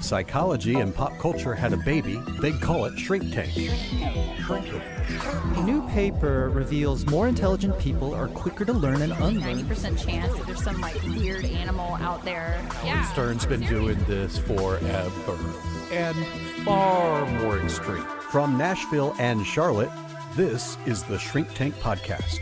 if psychology and pop culture had a baby, they'd call it Shrink Tank. A new paper reveals more intelligent people are quicker to learn and unlearn. 90% chance that there's some weird animal out there. Yeah. Stern's been doing this forever and far more extreme. From Nashville and Charlotte, this is the Shrink Tank Podcast.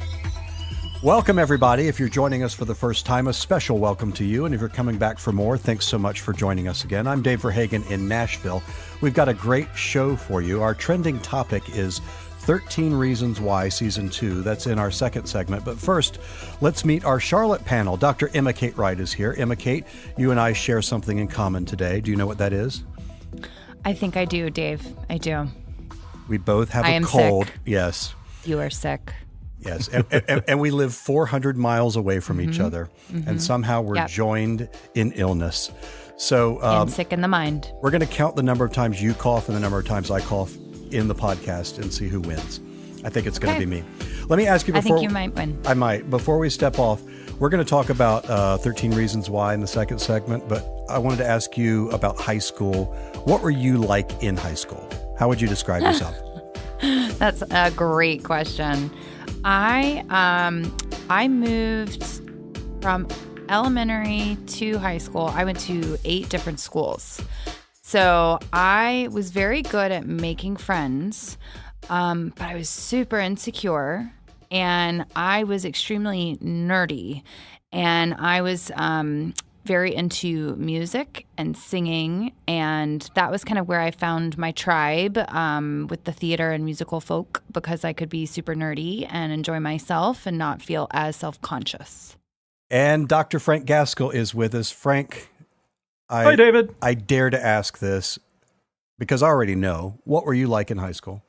Welcome, everybody. If you're joining us for the first time, a special welcome to you. And if you're coming back for more, thanks so much for joining us again. I'm Dave Verhagen in Nashville. We've got a great show for you. Our trending topic is 13 Reasons Why Season 2. That's in our second segment. But first, let's meet our Charlotte panel. Dr. Emma Kate Wright is here. Emma Kate, you and I share something in common today. Do you know what that is? I think I do, Dave. I do. We both have a cold. Sick. Yes. You are sick. Yes, and we live 400 miles away from each other, and somehow we're joined in illness. So and sick in the mind. We're going to count the number of times you cough and the number of times I cough in the podcast and see who wins. I think it's going to be me. Let me ask you before... I think you might win. I might. Before we step off, we're going to talk about 13 Reasons Why in the second segment, but I wanted to ask you about high school. What were you like in high school? How would you describe yourself? That's a great question. I moved from elementary to high school. I went to 8 different schools. So I was very good at making friends, but I was super insecure, and I was extremely nerdy, and I was very into music and singing, and that was kind of where I found my tribe with the theater and musical folk, because I could be super nerdy and enjoy myself and not feel as self-conscious. And Dr. Frank Gaskell is with us. Frank, hi, David. I dare to ask this because I already know. What were you like in high school?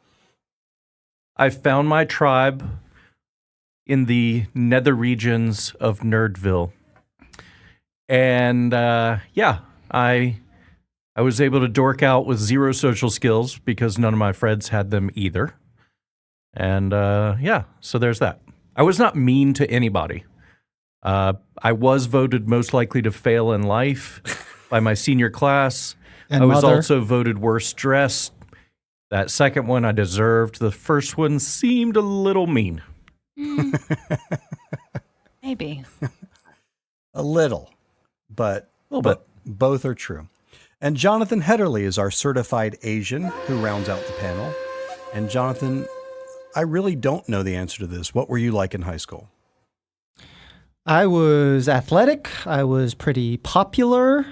I found my tribe in the nether regions of Nerdville. And I was able to dork out with zero social skills because none of my friends had them either. And so there's that. I was not mean to anybody. I was voted most likely to fail in life by my senior class. And I was mother. also voted worst dressed. That second one I deserved. The first one seemed a little mean. Maybe. A little. But both are true. And Jonathan Hedderly is our certified Asian who rounds out the panel. And Jonathan, I really don't know the answer to this. What were you like in high school? I was athletic. I was pretty popular.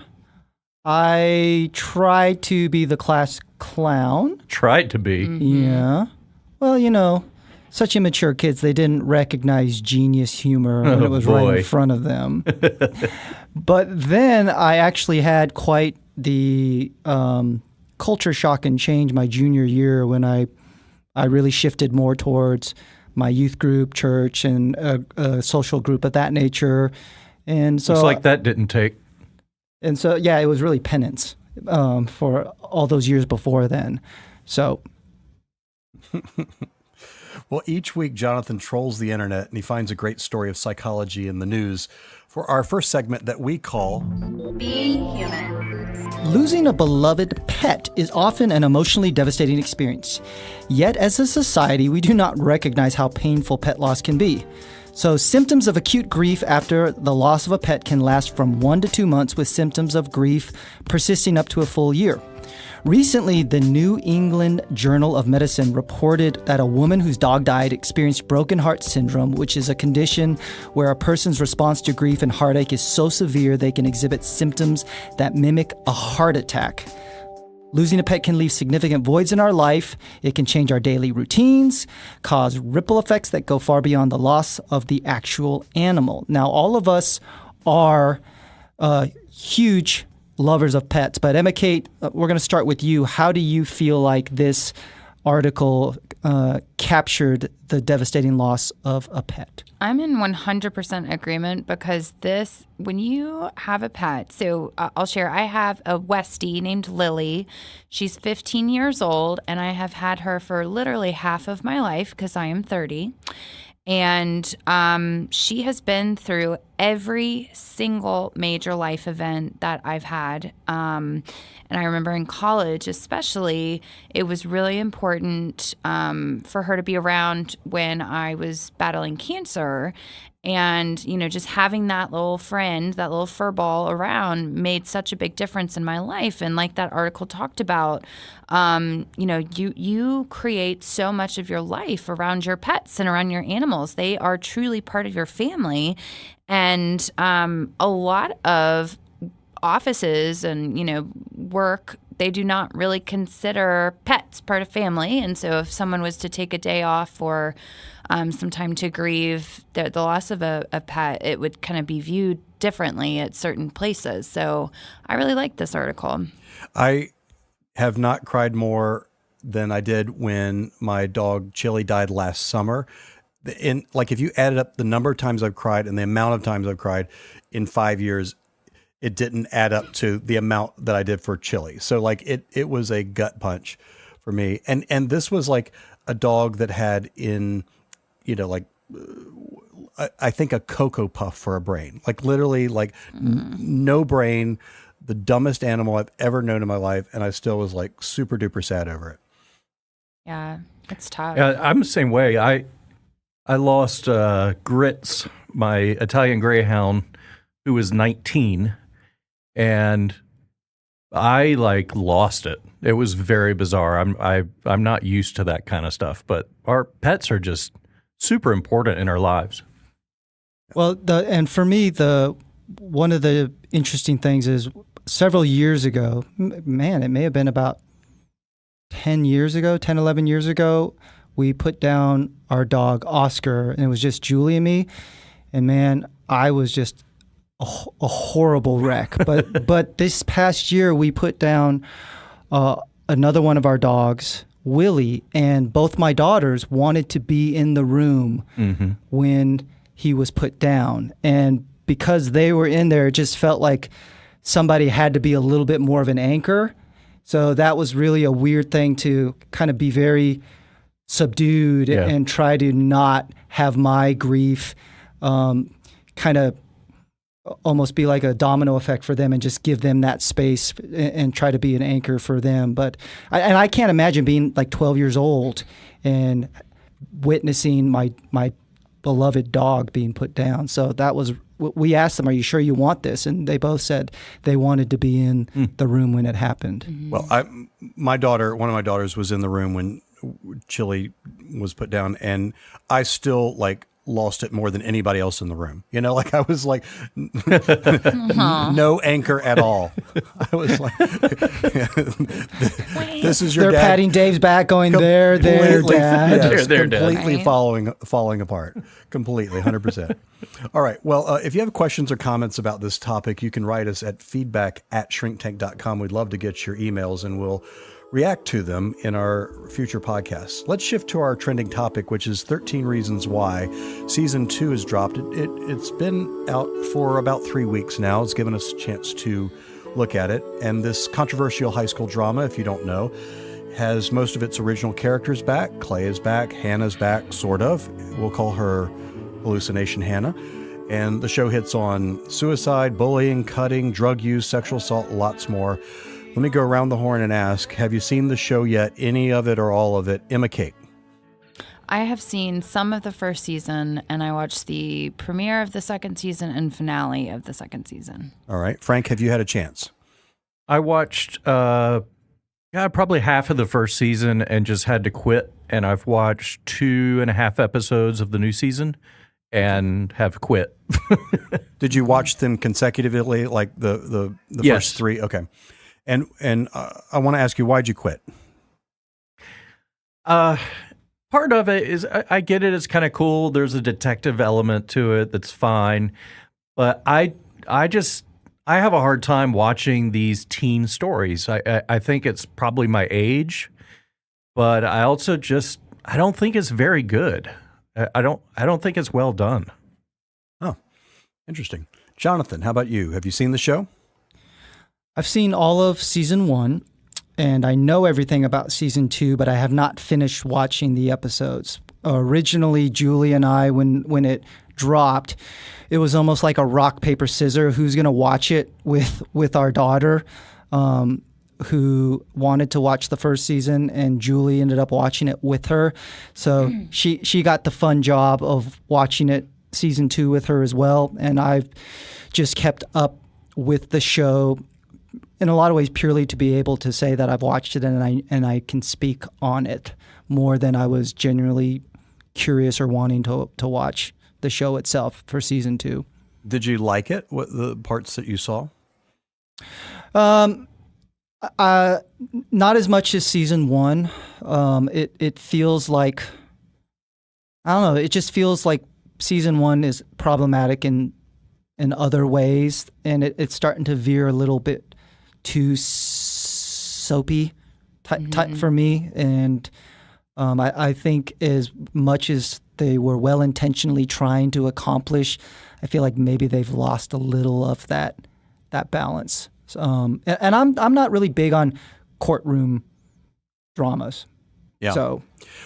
I tried to be the class clown. Tried to be. Yeah. Well, such immature kids, they didn't recognize genius humor when it was right in front of them. But then I actually had quite the culture shock and change my junior year when I really shifted more towards my youth group, church, and a social group of that nature. And so, looks like that didn't take. And so, yeah, it was really penance for all those years before then. So... Well, each week, Jonathan trolls the internet and he finds a great story of psychology in the news for our first segment that we call Being Human. Losing a beloved pet is often an emotionally devastating experience. Yet, as a society, we do not recognize how painful pet loss can be. So, symptoms of acute grief after the loss of a pet can last from 1 to 2 months, with symptoms of grief persisting up to a full year. Recently, the New England Journal of Medicine reported that a woman whose dog died experienced broken heart syndrome, which is a condition where a person's response to grief and heartache is so severe they can exhibit symptoms that mimic a heart attack. Losing a pet can leave significant voids in our life. It can change our daily routines, cause ripple effects that go far beyond the loss of the actual animal. Now, all of us are huge lovers of pets. But Emma Kate, we're going to start with you. How do you feel like this article captured the devastating loss of a pet? I'm in 100% agreement, because when you have a pet, so I'll share, I have a Westie named Lily. She's 15 years old, and I have had her for literally half of my life because I am 30. And she has been through every single major life event that I've had. And I remember in college especially, it was really important for her to be around when I was battling cancer. And, just having that little friend, that little fur ball around made such a big difference in my life. And like that article talked about, you create so much of your life around your pets and around your animals. They are truly part of your family. And a lot of offices and, work, they do not really consider pets part of family. And so if someone was to take a day off or some time to grieve the loss of a pet, it would kind of be viewed differently at certain places. So I really like this article. I have not cried more than I did when my dog Chili died last summer. If you added up the number of times I've cried and the amount of times I've cried in 5 years, it didn't add up to the amount that I did for Chili. So it was a gut punch for me. And this was like a dog that had I think a Cocoa Puff for a brain, literally no brain, the dumbest animal I've ever known in my life. And I still was super duper sad over it. Yeah, it's tough. Yeah, I'm the same way. I lost Grits, my Italian Greyhound, who was 19, and I lost it. It was very bizarre. I'm not used to that kind of stuff, but our pets are just super important in our lives. Well, and for me, one of the interesting things is several years ago, man, it may have been about 11 years ago, we put down our dog Oscar, and it was just Julie and me. And man, I was just a horrible wreck. But this past year, we put down another one of our dogs, Willie, and both my daughters wanted to be in the room when he was put down. And because they were in there, it just felt like somebody had to be a little bit more of an anchor. So that was really a weird thing to kind of be very subdued and try to not have my grief kind of almost be like a domino effect for them and just give them that space and try to be an anchor for them. But I can't imagine being 12 years old and witnessing my beloved dog being put down. So that was, we asked them, are you sure you want this? And they both said they wanted to be in the room when it happened. Mm-hmm. Well, one of my daughters was in the room when Chili was put down, and I still lost it more than anybody else in the room. I was no anchor at all. I was this is your They're dad. patting Dave's back going, there, Dad. Yes, There, Dad. completely falling apart. Completely, 100%. All right. Well, if you have questions or comments about this topic, you can write us at feedback@shrinktank.com. We'd love to get your emails, and we'll react to them in our future podcasts. Let's shift to our trending topic, which is 13 Reasons Why. Season 2 has dropped. It's been out for about 3 weeks now. It's given us a chance to look at it. And this controversial high school drama, if you don't know, has most of its original characters back. Clay is back. Hannah's back, sort of. We'll call her Hallucination Hannah. And the show hits on suicide, bullying, cutting, drug use, sexual assault, lots more. Let me go around the horn and ask, have you seen the show yet? Any of it or all of it? Emma Kate. I have seen some of the first season, and I watched the premiere of the second season and finale of the second season. All right. Frank, have you had a chance? I watched probably half of the first season and just had to quit. And I've watched 2.5 episodes of the new season and have quit. Did you watch them consecutively, the Yes. first 3? Okay. And I want to ask you, why'd you quit? Part of it is I get it. It's kind of cool. There's a detective element to it that's fine. But I have a hard time watching these teen stories. I think it's probably my age, but I also I don't think it's very good. I don't think it's well done. Oh, interesting. Jonathan, how about you? Have you seen the show? I've seen all of season 1, and I know everything about season 2, but I have not finished watching the episodes. originally Julie and I, when it dropped, it was almost like a rock, paper, scissors. Who's going to watch it with our daughter, who wanted to watch the first season, and Julie ended up watching it with her. So she got the fun job of watching it season 2 with her as well. And I've just kept up with the show in a lot of ways purely to be able to say that I've watched it and I can speak on it more than I was genuinely curious or wanting to watch the show itself for season 2. Did you like it? What the parts that you saw? Not as much as season 1. It feels like, I don't know. It just feels like season 1 is problematic in other ways, and it's starting to veer a little bit too soapy for me. And I think as much as they were well intentionally trying to accomplish, I feel like maybe they've lost a little of that balance. And I'm not really big on courtroom dramas. Yeah. So,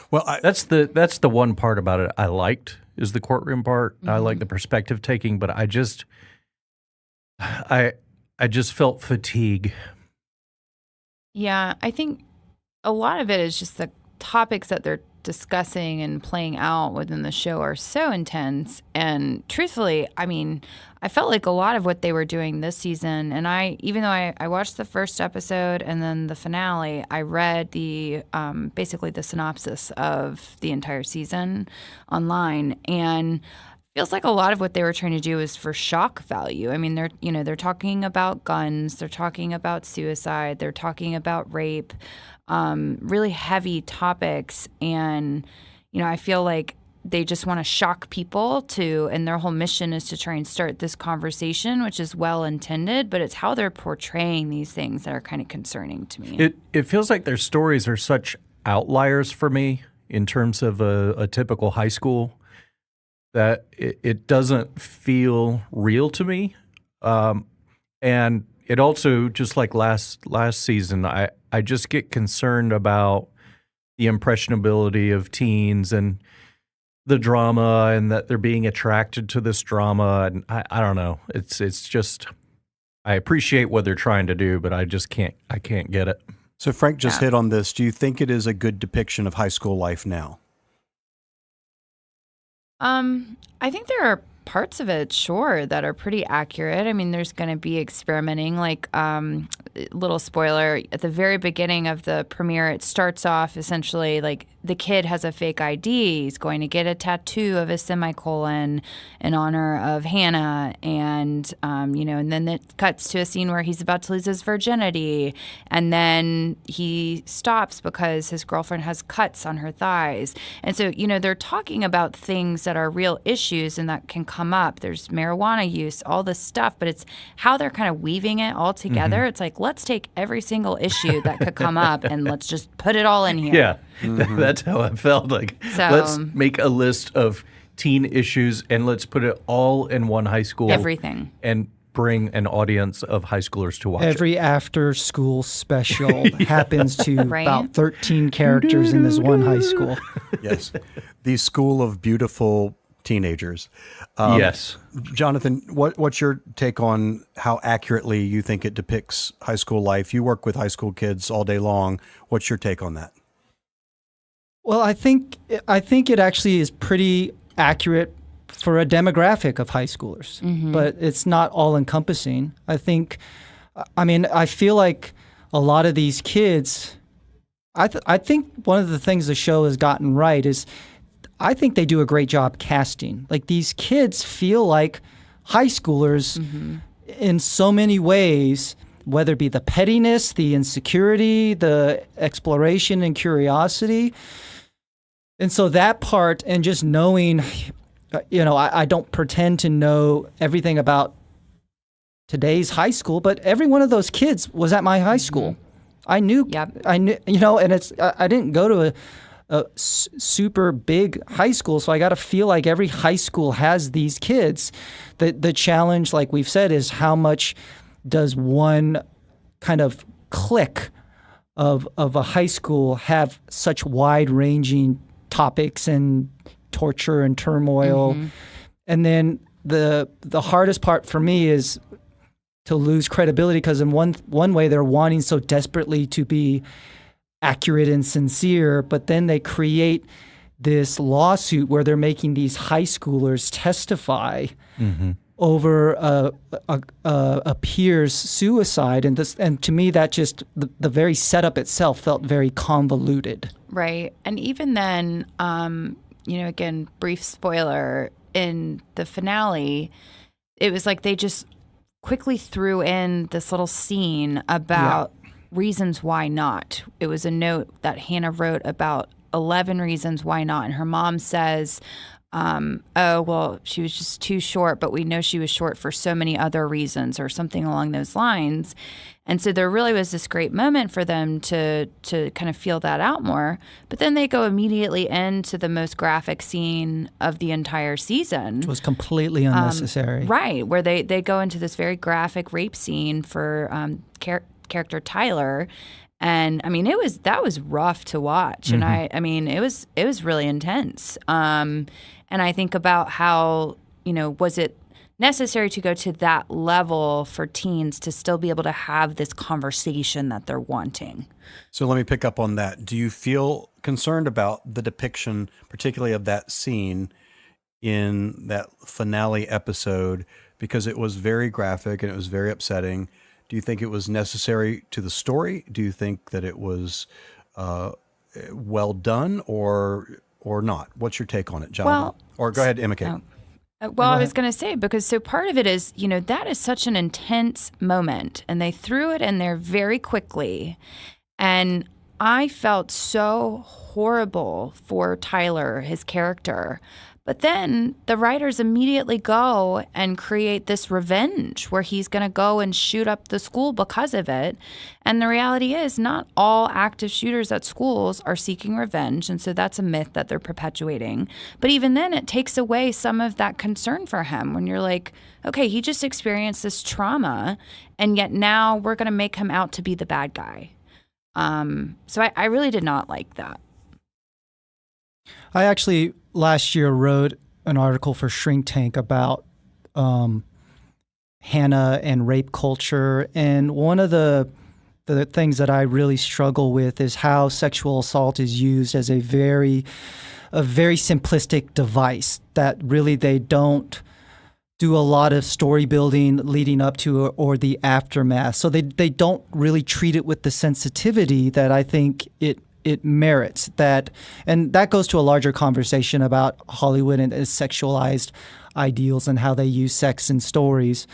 well, that's the one part about it I liked, is the courtroom part. I like the perspective taking, but I just felt fatigue. Yeah, I think a lot of it is just the topics that they're discussing and playing out within the show are so intense. And truthfully, I mean, I felt like a lot of what they were doing this season, and even though I watched the first episode and then the finale, I read the basically the synopsis of the entire season online, and feels like a lot of what they were trying to do is for shock value. I mean, they're talking about guns, they're talking about suicide, they're talking about rape, really heavy topics. And, I feel like they just want to shock people and their whole mission is to try and start this conversation, which is well intended, but it's how they're portraying these things that are kind of concerning to me. It feels like their stories are such outliers for me in terms of a typical high school, that it doesn't feel real to me. And it also, just like last season, I just get concerned about the impressionability of teens and the drama, and that they're being attracted to this drama. And I don't know. It's just, I appreciate what they're trying to do, but I can't get it. So Frank just hit on this. Do you think it is a good depiction of high school life now? I think there are parts of it, sure, that are pretty accurate. I mean, there's going to be experimenting, like, little spoiler, at the very beginning of the premiere, it starts off essentially like the kid has a fake ID. He's going to get a tattoo of a semicolon in honor of Hannah. And, and then it cuts to a scene where he's about to lose his virginity. And then he stops because his girlfriend has cuts on her thighs. And so, they're talking about things that are real issues and that can come up. There's marijuana use, all this stuff, but it's how they're kind of weaving it all together. Mm-hmm. It's like, let's take every single issue that could come up and let's just put it all in here. Yeah, that's how I felt. Like, let's make a list of teen issues and let's put it all in one high school. Everything. And bring an audience of high schoolers to watch every after-school special happens to about 13 characters in this one high school. Yes. The school of beautiful teenagers. Yes. Jonathan, what's your take on how accurately you think it depicts high school life? You work with high school kids all day long. What's your take on that? Well, I think it actually is pretty accurate for a demographic of high schoolers, but it's not all encompassing. I feel like a lot of these kids, I think one of the things the show has gotten right is I think they do a great job casting. Like, these kids feel like high schoolers in so many ways, whether it be the pettiness, the insecurity, the exploration and curiosity. And so that part, and just knowing, I don't pretend to know everything about today's high school, but every one of those kids was at my high school. I knew, and I didn't go to a super big high school, so I got to feel like every high school has these kids. The challenge, like we've said, is how much does one kind of clique of a high school have such wide-ranging topics and torture and turmoil. And then the hardest part for me is to lose credibility, because in one way they're wanting so desperately to be accurate and sincere, but then they create this lawsuit where they're making these high schoolers testify over a peer's suicide, and to me that just the very setup itself felt very convoluted. Right. And even then, again, brief spoiler, in the finale, it was like they just quickly threw in this little scene about reasons why not. It was a note that Hannah wrote about 11 reasons why not. And her mom says, oh, well, she was just too short, but we know she was short for so many other reasons, or something along those lines. And so there really was this great moment for them to kind of feel that out more. But then they go immediately into the most graphic scene of the entire season. It was completely unnecessary. Right, where they go into this very graphic rape scene for character Tyler. And I mean, that was rough to watch. And I mean, it was really intense. And I think about how, was it necessary to go to that level for teens to still be able to have this conversation that they're wanting? So let me pick up on that. Do you feel concerned about the depiction, particularly of that scene in that finale episode, because it was very graphic and it was very upsetting? Do you think it was necessary to the story? Do you think that it was well done or not? What's your take on it, Jonathan? Well, or go ahead, Emma Kate. Well, I was going to say, because so part of it is, that is such an intense moment, and they threw it in there very quickly. And I felt so horrible for Tyler, his character. But then the writers immediately go and create this revenge where he's going to go and shoot up the school because of it. And the reality is, not all active shooters at schools are seeking revenge. And so that's a myth that they're perpetuating. But even then, it takes away some of that concern for him when you're like, okay, he just experienced this trauma, and yet now we're going to make him out to be the bad guy. So I really did not like that. I actually last year wrote an article for Shrink Tank about Hannah and rape culture, and one of the things that I really struggle with is how sexual assault is used as a very simplistic device that really they don't do a lot of story building leading up to or the aftermath. So they don't really treat it with the sensitivity that I think it merits. And that goes to a larger conversation about Hollywood and its sexualized ideals and how they use sex in stories.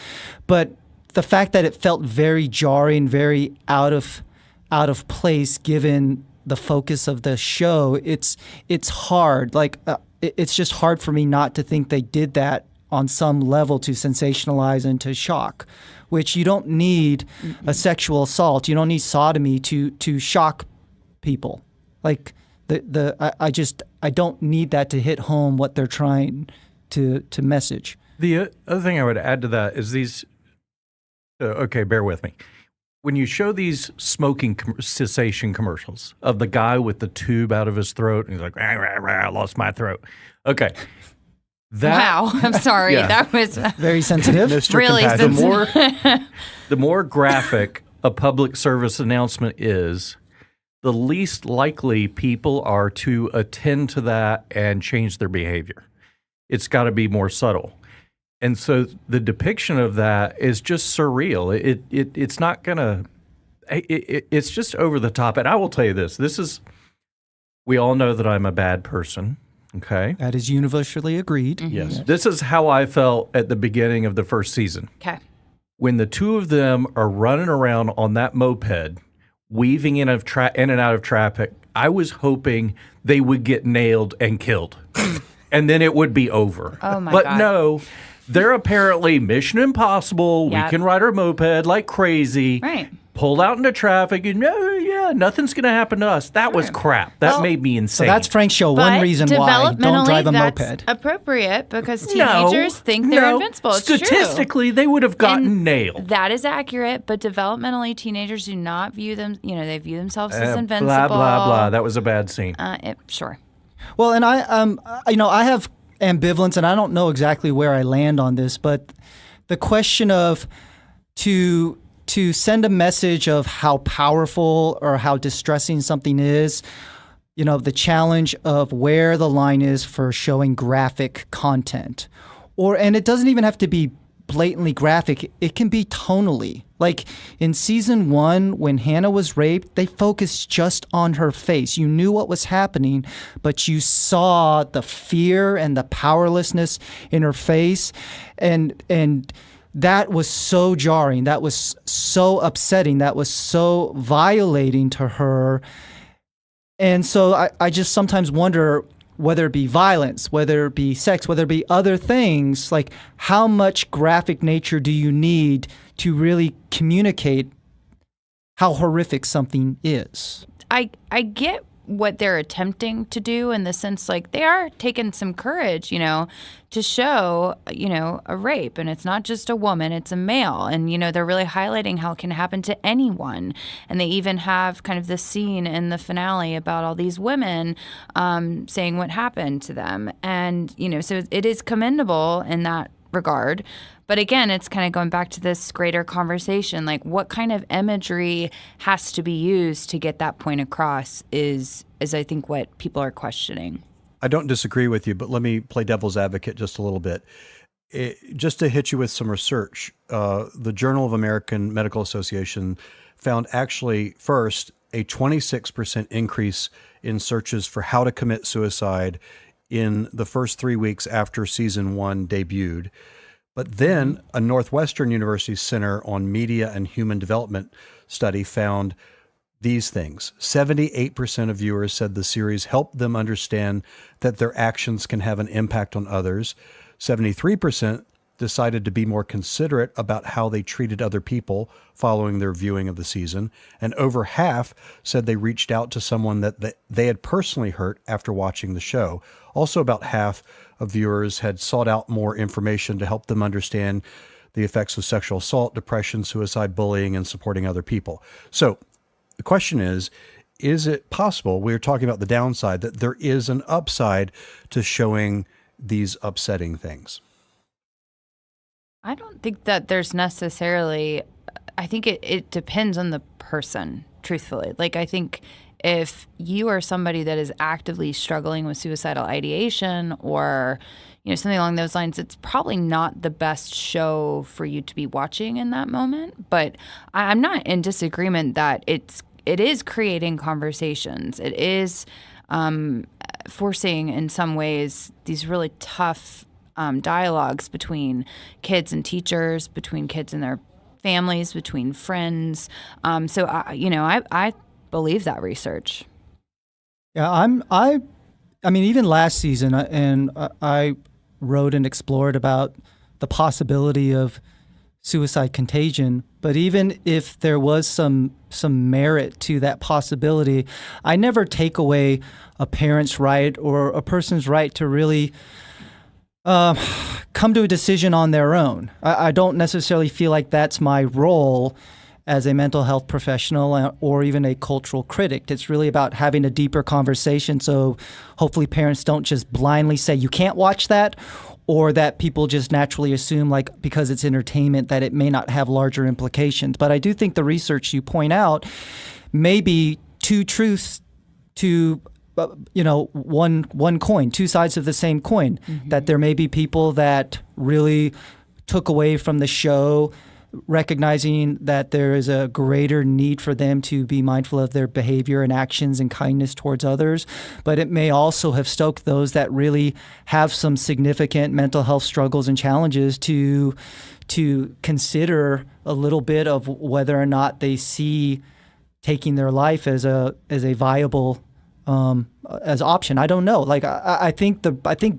But the fact that it felt very jarring, very out of place given the focus of the show, it's hard. It's just hard for me not to think they did that on some level to sensationalize and to shock, which you don't need a sexual assault. You don't need sodomy to shock people. Like I don't need that to hit home what they're trying to message. The other thing I would add to that is these. Okay, bear with me. When you show these smoking cessation commercials of the guy with the tube out of his throat, and he's like, rah, rah, rah, I lost my throat. Okay. Wow, I'm sorry. Yeah. That was very sensitive. Mr. Really Compassion. The more graphic a public service announcement is, the least likely people are to attend to that and change their behavior. It's got to be more subtle. And so the depiction of that is just surreal. It's not going to – it's just over the top. And I will tell you this – we all know that I'm a bad person, okay? That is universally agreed. Mm-hmm. Yes. This is how I felt at the beginning of the first season. okay. When the two of them are running around on that moped – weaving in and out of traffic, I was hoping they would get nailed and killed. And then it would be over. Oh, my God. God. No, they're apparently Mission Impossible. Yep. We can ride our moped like crazy. Right. Pulled out into traffic, and nothing's going to happen to us. That was crap. That made me insane. So that's Frank's show. One But reason why don't drive a that's moped. appropriate because teenagers think they're invincible. It's Statistically, they would have gotten nailed. That is accurate, but developmentally, teenagers do not view them. They view themselves as invincible. Blah blah blah. That was a bad scene. Sure. Well, and I have ambivalence, and I don't know exactly where I land on this, but the question of to send a message of how powerful or how distressing something is, the challenge of where the line is for showing graphic content, and it doesn't even have to be blatantly graphic. It can be tonally. Like in season 1, when Hannah was raped, they focused just on her face. You knew what was happening, but you saw the fear and the powerlessness in her face. And that was so jarring. That was so upsetting. That was so violating to her. And so I just sometimes wonder, whether it be violence, whether it be sex, whether it be other things, like how much graphic nature do you need to really communicate how horrific something is? I get what they're attempting to do in the sense, like, they are taking some courage, to show, a rape. And it's not just a woman, it's a male. And, they're really highlighting how it can happen to anyone. And they even have kind of this scene in the finale about all these women saying what happened to them. And, so it is commendable in that regard. But again, it's kind of going back to this greater conversation, like what kind of imagery has to be used to get that point across is I think what people are questioning. I don't disagree with you, but let me play devil's advocate just a little bit. Just to hit you with some research, the Journal of American Medical Association found actually first a 26% increase in searches for how to commit suicide in the first 3 weeks after season 1 debuted. But then a Northwestern University Center on Media and Human Development study found these things. 78% of viewers said the series helped them understand that their actions can have an impact on others. 73% decided to be more considerate about how they treated other people following their viewing of the season. And over half said they reached out to someone that they had personally hurt after watching the show. Also, about half of viewers had sought out more information to help them understand the effects of sexual assault, depression, suicide, bullying, and supporting other people. So the question is it possible, we were talking about the downside, that there is an upside to showing these upsetting things? I don't think that there's necessarily, I think it depends on the person, truthfully. Like, I think if you are somebody that is actively struggling with suicidal ideation or, something along those lines, it's probably not the best show for you to be watching in that moment. But I'm not in disagreement that it is creating conversations. It is forcing, in some ways, these really tough dialogues between kids and teachers, between kids and their families, between friends. So I believe that research. Yeah, I mean, even last season, I wrote and explored about the possibility of suicide contagion. But even if there was some merit to that possibility, I never take away a parent's right or a person's right to really come to a decision on their own. I don't necessarily feel like that's my role as a mental health professional or even a cultural critic. It's really about having a deeper conversation, so hopefully parents don't just blindly say, you can't watch that, or that people just naturally assume, like, because it's entertainment, that it may not have larger implications. But I do think the research you point out may be two truths to one coin, two sides of the same coin. Mm-hmm. That there may be people that really took away from the show, recognizing that there is a greater need for them to be mindful of their behavior and actions and kindness towards others. But it may also have stoked those that really have some significant mental health struggles and challenges to consider a little bit of whether or not they see taking their life as a viable as option. I don't know. Like I think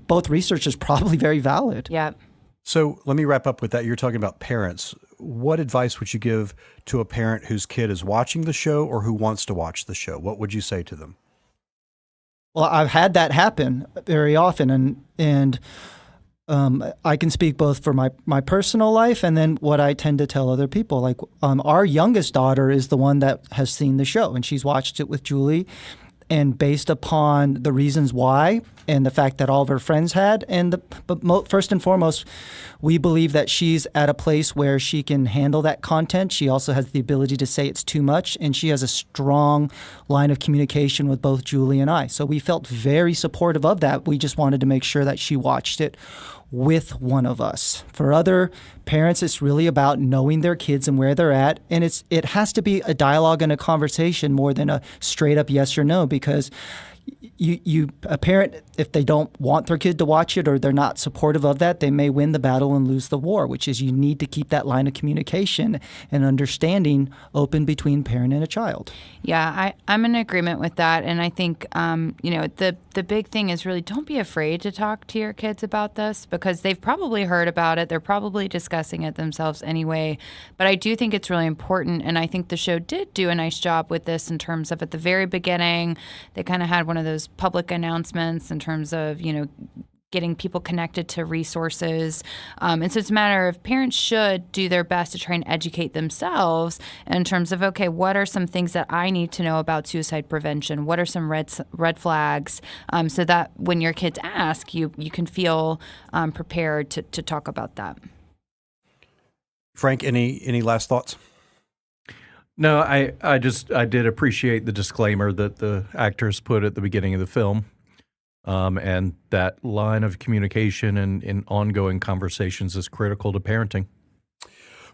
both research is probably very valid. Yeah. So let me wrap up with that. You're talking about parents. What advice would you give to a parent whose kid is watching the show or who wants to watch the show? What would you say to them? Well, I've had that happen very often, and I can speak both for my personal life and then what I tend to tell other people. Like our youngest daughter is the one that has seen the show, and she's watched it with Julie. and based upon the reasons why and the fact that all of her friends had. First and foremost, we believe that she's at a place where she can handle that content. She also has the ability to say it's too much, and she has a strong line of communication with both Julie and I. So we felt very supportive of that. We just wanted to make sure that she watched it with one of us. For other parents, it's really about knowing their kids and where they're at, and it has to be a dialogue and a conversation more than a straight up yes or no, because a parent, if they don't want their kid to watch it or they're not supportive of that, they may win the battle and lose the war, which is you need to keep that line of communication and understanding open between parent and a child. Yeah, I'm in agreement with that. And I think, the big thing is really don't be afraid to talk to your kids about this, because they've probably heard about it. They're probably discussing it themselves anyway. But I do think it's really important. And I think the show did do a nice job with this in terms of at the very beginning, they kind of had one of those public announcements in terms of, getting people connected to resources. And so it's a matter of parents should do their best to try and educate themselves in terms of, okay, what are some things that I need to know about suicide prevention? What are some red flags? So that when your kids ask, you can feel prepared to talk about that. Frank, any last thoughts? No, I did appreciate the disclaimer that the actors put at the beginning of the film. And that line of communication and in ongoing conversations is critical to parenting.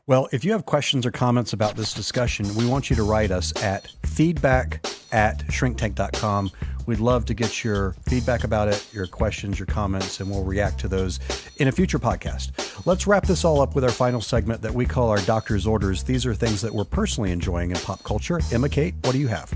Well, if you have questions or comments about this discussion, we want you to write us at feedback@shrinktank.com. We'd love to get your feedback about it, your questions, your comments, and we'll react to those in a future podcast. Let's wrap this all up with our final segment that we call our Doctor's Orders. These are things that we're personally enjoying in pop culture. Emma Kate, what do you have?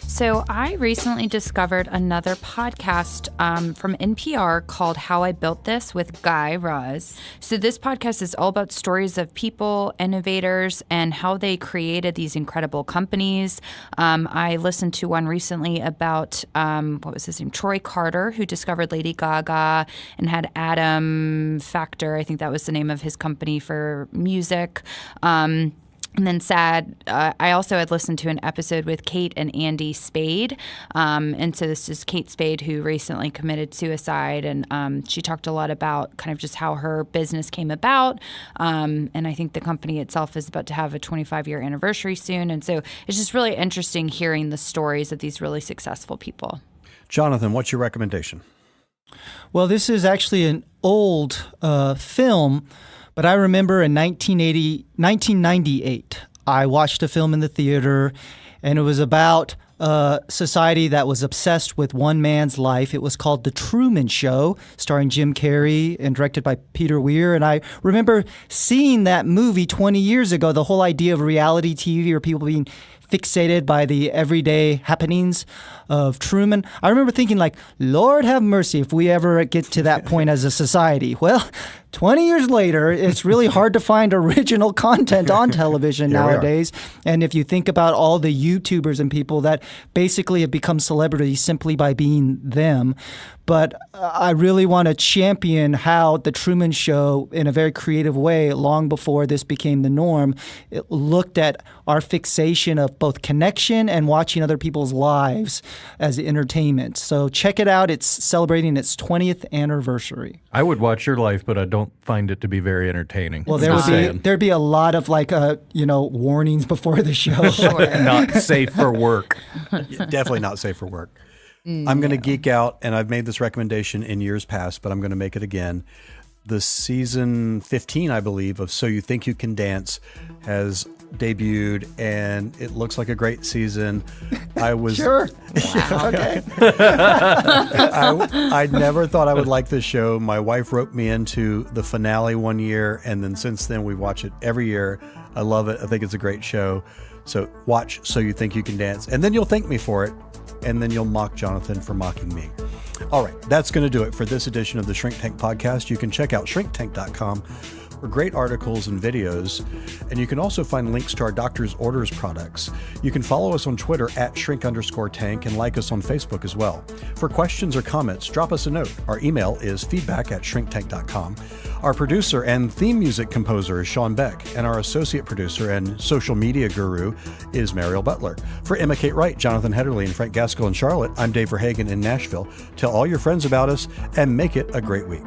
So I recently discovered another podcast from NPR called How I Built This with Guy Raz. So this podcast is all about stories of people, innovators, and how they created these incredible companies. I listened to one recently about, what was his name? Troy Carter, who discovered Lady Gaga and had Adam Factor. I think that was the name of his company for music. And then I also had listened to an episode with Kate and Andy Spade. And so this is Kate Spade, who recently committed suicide. And she talked a lot about kind of just how her business came about. And I think the company itself is about to have a 25-year anniversary soon. And so it's just really interesting hearing the stories of these really successful people. Jonathan, what's your recommendation? Well, this is actually an old film. But I remember in 1998, I watched a film in the theater, and it was about a society that was obsessed with one man's life. It was called The Truman Show, starring Jim Carrey and directed by Peter Weir. And I remember seeing that movie 20 years ago, the whole idea of reality TV or people being fixated by the everyday happenings of Truman. I remember thinking, like, Lord have mercy if we ever get to that point as a society. Well, 20 years later, it's really hard to find original content on television nowadays. And if you think about all the YouTubers and people that basically have become celebrities simply by being them. But I really want to champion how The Truman Show, in a very creative way, long before this became the norm, it looked at our fixation of both connection and watching other people's lives as entertainment. So check it out. It's celebrating its 20th anniversary. I would watch your life, but I don't find it to be very entertaining. Well, there'd be a lot of warnings before the show. Sure. Not safe for work. Definitely not safe for work. I'm going to geek out, and I've made this recommendation in years past, but I'm going to make it again. The season 15, I believe, of So You Think You Can Dance has debuted, and it looks like a great season. I was sure. Wow. Okay. I never thought I would like this show. My wife roped me into the finale one year, and then since then we watch it every year. I love it. I think it's a great show. So watch So You Think You Can Dance, and then you'll thank me for it, and then you'll mock Jonathan for mocking me. All right, that's going to do it for this edition of the Shrink Tank Podcast. You can check out shrinktank.com for great articles and videos, and you can also find links to our Doctor's Orders products. You can follow us on Twitter at @shrink_tank and like us on Facebook as well. For questions or comments, drop us a note. Our email is feedback@shrinktank.com. Our producer and theme music composer is Sean Beck, and our associate producer and social media guru is Mariel Butler. For Emma Kate Wright, Jonathan Hederle, and Frank Gaskell in Charlotte, I'm Dave Verhagen in Nashville. Tell all your friends about us and make it a great week.